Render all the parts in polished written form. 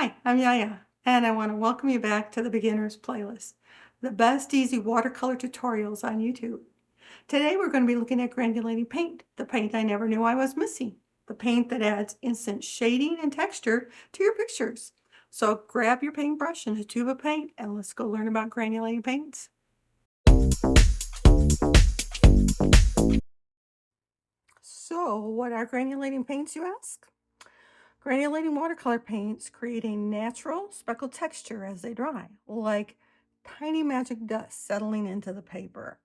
Hi, I'm YaYa, and I want to welcome you back to the Beginners playlist, the best easy watercolor tutorials on YouTube. Today we're going to be looking at granulating paint, the paint I never knew I was missing, the paint that adds instant shading and texture to your pictures. So grab your paintbrush and a tube of paint, and let's go learn about granulating paints. So what are granulating paints, you ask? Granulating watercolor paints create a natural speckled texture as they dry, like tiny magic dust settling into the paper.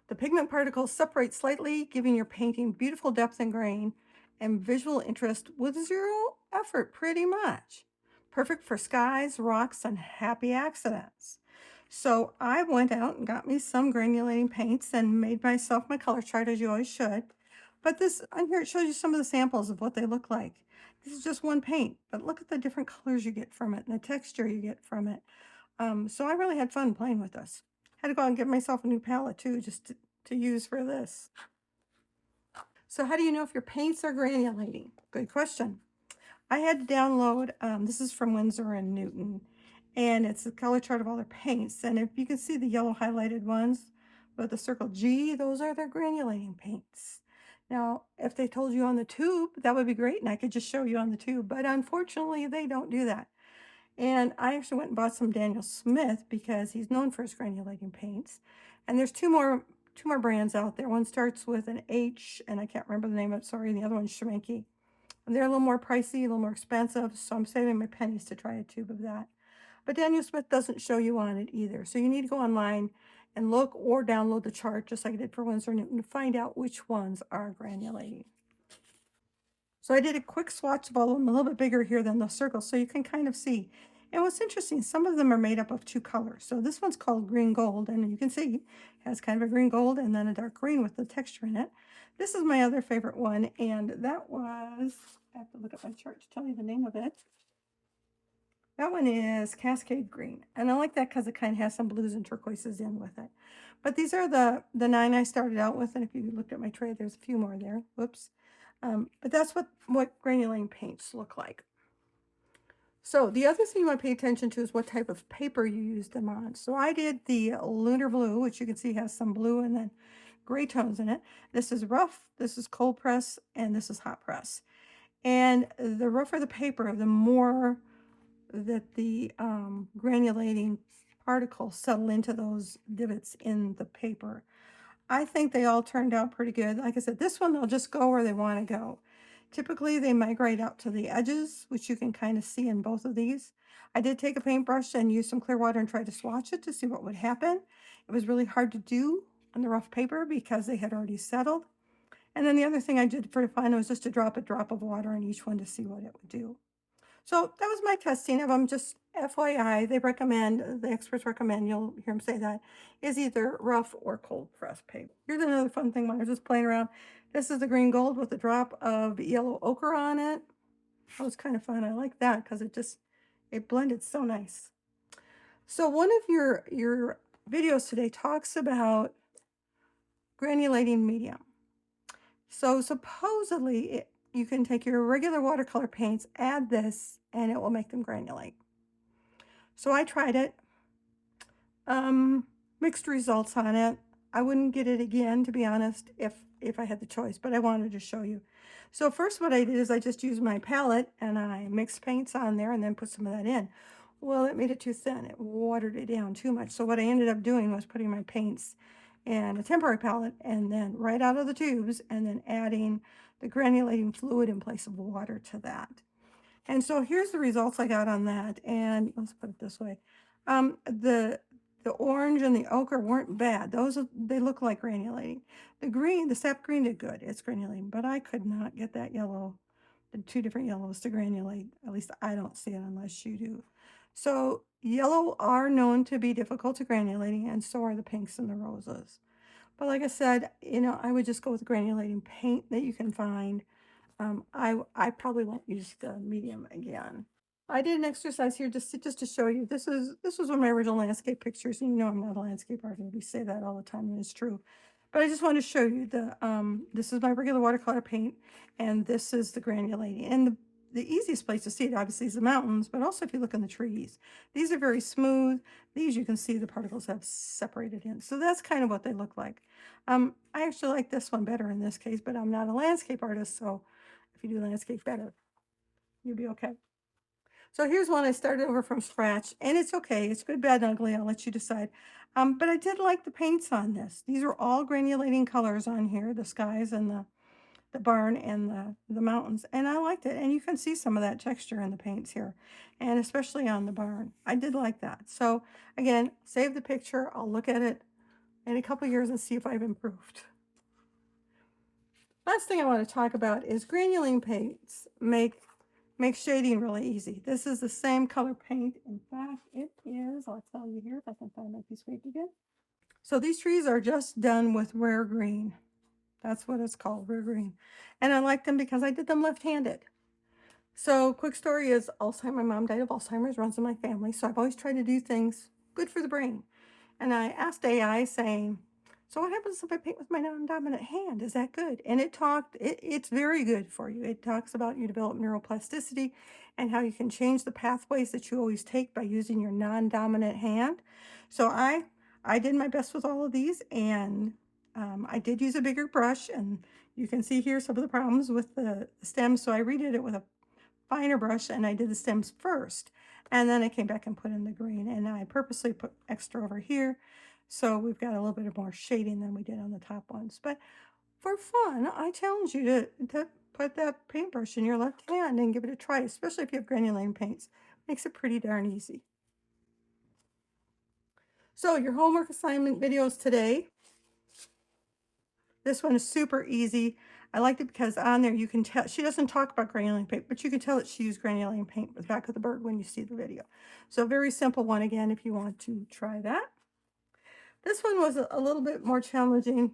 The pigment particles separate slightly, giving your painting beautiful depth and grain and visual interest with zero effort, pretty much. Perfect for skies, rocks, and happy accidents. So I went out and got me some granulating paints and made myself my color chart, as you always should. But this on here, it shows you some of the samples of what they look like. This is just one paint, but look at the different colors you get from it and the texture you get from it. So I really had fun playing with this. Had to go out and get myself a new palette too, just to use for this. So how do you know if your paints are granulating? Good question. I had to download, this is from Winsor and Newton, and it's a color chart of all their paints. And if you can see the yellow highlighted ones with the circle G, those are their granulating paints. Now, if they told you on the tube, that would be great, and I could just show you on the tube, but unfortunately, they don't do that. And I actually went and bought some Daniel Smith because he's known for his granulating paints. And there's two more brands out there. One starts with an H, and I can't remember the name of it, sorry, and the other one's Schminky. And they're a little more pricey, a little more expensive, so I'm saving my pennies to try a tube of that. But Daniel Smith doesn't show you on it either. So you need to go online and look or download the chart, just like I did for Winsor Newton, to find out which ones are granulating. So I did a quick swatch of all of them, a little bit bigger here than the circles, so you can kind of see. And what's interesting, some of them are made up of two colors. So this one's called green gold, and you can see it has kind of a green gold and then a dark green with the texture in it. This is my other favorite one, and that was, I have to look at my chart to tell you the name of it. That one is Cascade Green, and I like that because it kind of has some blues and turquoises in with it. But these are the 9 I started out with, and if you looked at my tray, there's a few more there. Whoops. But that's what granulating paints look like. So the other thing you want to pay attention to is what type of paper you use them on. So I did the Lunar Blue, which you can see has some blue and then gray tones in it. This is rough, this is cold press, and this is hot press. And the rougher the paper, the more that the granulating particles settle into those divots in the paper. I think they all turned out pretty good. Like I said, this one, they'll just go where they want to go. Typically, they migrate out to the edges, which you can kind of see in both of these. I did take a paintbrush and use some clear water and try to swatch it to see what would happen. It was really hard to do on the rough paper because they had already settled. And then the other thing I did for fun was just to drop a drop of water on each one to see what it would do. So that was my testing of them. Just FYI, the experts recommend, you'll hear them say that, is either rough or cold press paper. Here's another fun thing when I was just playing around. This is the green gold with a drop of yellow ochre on it. That was kind of fun. I like that because it blended so nice. So one of your videos today talks about granulating medium. So supposedly you can take your regular watercolor paints, add this, and it will make them granulate. So I tried it. Mixed results on it. I wouldn't get it again, to be honest, if I had the choice, but I wanted to show you. So first what I did is I just used my palette and I mixed paints on there and then put some of that in. Well, it made it too thin. It watered it down too much. So what I ended up doing was putting my paints in a temporary palette and then right out of the tubes and then adding the granulating fluid in place of water to that. And so here's the results I got on that. And let's put it this way. The orange and the ochre weren't bad. They look like granulating. The green, the sap green did good. It's granulating, but I could not get that yellow, the two different yellows to granulate. At least I don't see it unless you do. So yellow are known to be difficult to granulating, and so are the pinks and the roses. But like I said, I would just go with granulating paint that you can find. I probably won't use the medium again. I did an exercise here just to show you. This was one of my original landscape pictures. And I'm not a landscape artist. We say that all the time, and it's true. But I just wanted to show you this is my regular watercolor paint, and this is the granulating. And easiest place to see it obviously is the mountains, but also if you look in the trees. These are very smooth. These you can see the particles have separated in. So that's kind of what they look like. I actually like this one better in this case, but I'm not a landscape artist, so if you do landscape better, you'll be okay. So here's one I started over from scratch, and it's okay. It's good, bad, and ugly. I'll let you decide. But I did like the paints on this. These are all granulating colors on here, the skies and the barn and the mountains, and I liked it. And you can see some of that texture in the paints here, and especially on the barn. I did like that. So again, save the picture. I'll look at it in a couple years and see if I've improved. Last thing I want to talk about is granulating paints make shading really easy. This is the same color paint. In fact, it is, I'll tell you here if I can find my piece of paper again. So these trees are just done with rare green. That's what it's called, rare green. And I like them because I did them left-handed. So quick story is Alzheimer's. My mom died of Alzheimer's, runs in my family. So I've always tried to do things good for the brain. And I asked AI saying, so what happens if I paint with my non-dominant hand? Is that good? And it's very good for you. It talks about you develop neuroplasticity and how you can change the pathways that you always take by using your non-dominant hand. So I did my best with all of these, and I did use a bigger brush, and you can see here some of the problems with the stems. So I redid it with a finer brush, and I did the stems first, and then I came back and put in the green, and I purposely put extra over here. So we've got a little bit of more shading than we did on the top ones. But for fun, I challenge you to put that paintbrush in your left hand and give it a try, especially if you have granulating paints. Makes it pretty darn easy. So your homework assignment videos today. This one is super easy. I liked it because on there you can tell, she doesn't talk about granulating paint, but you can tell that she used granulating paint with the back of the bird when you see the video. So very simple one again if you want to try that. This one was a little bit more challenging.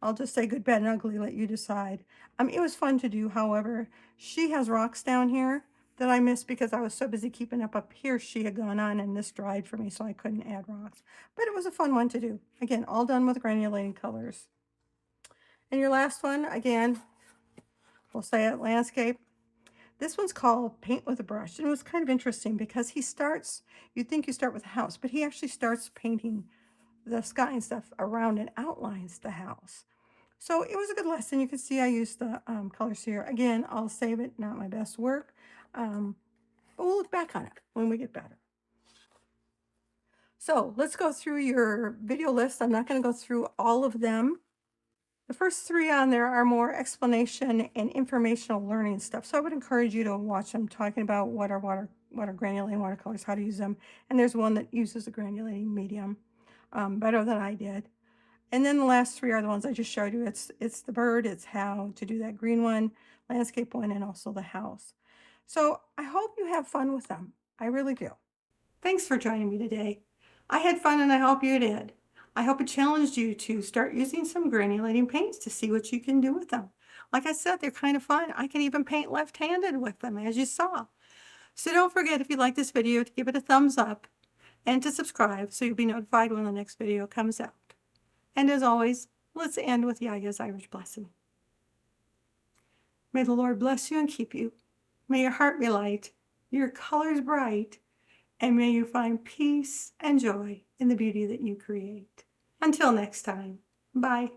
I'll just say good, bad, and ugly, let you decide. It was fun to do, however. She has rocks down here that I missed because I was so busy keeping up here. She had gone on and this dried for me, so I couldn't add rocks. But it was a fun one to do. Again, all done with granulating colors. And your last one, again, we'll say it, landscape. This one's called Paint with a Brush. And it was kind of interesting because you'd think you start with a house, but he actually starts painting the sky and stuff around and outlines the house. So it was a good lesson. You can see I used the colors here. Again, I'll save it, not my best work. But we'll look back on it when we get better. So let's go through your video list. I'm not going to go through all of them. The first three on there are more explanation and informational learning stuff. So I would encourage you to watch them, talking about what are granulating watercolors, how to use them. And there's one that uses a granulating medium better than I did. And then the last three are the ones I just showed you. It's the bird, it's how to do that green one, landscape one, and also the house. So I hope you have fun with them. I really do. Thanks for joining me today. I had fun and I hope you did. I hope it challenged you to start using some granulating paints to see what you can do with them. Like I said, they're kind of fun. I can even paint left-handed with them, as you saw. So don't forget, if you like this video, to give it a thumbs up and to subscribe so you'll be notified when the next video comes out. And as always, let's end with YaYa's Irish blessing. May the Lord bless you and keep you. May your heart be light, your colors bright, and may you find peace and joy in the beauty that you create. Until next time, bye.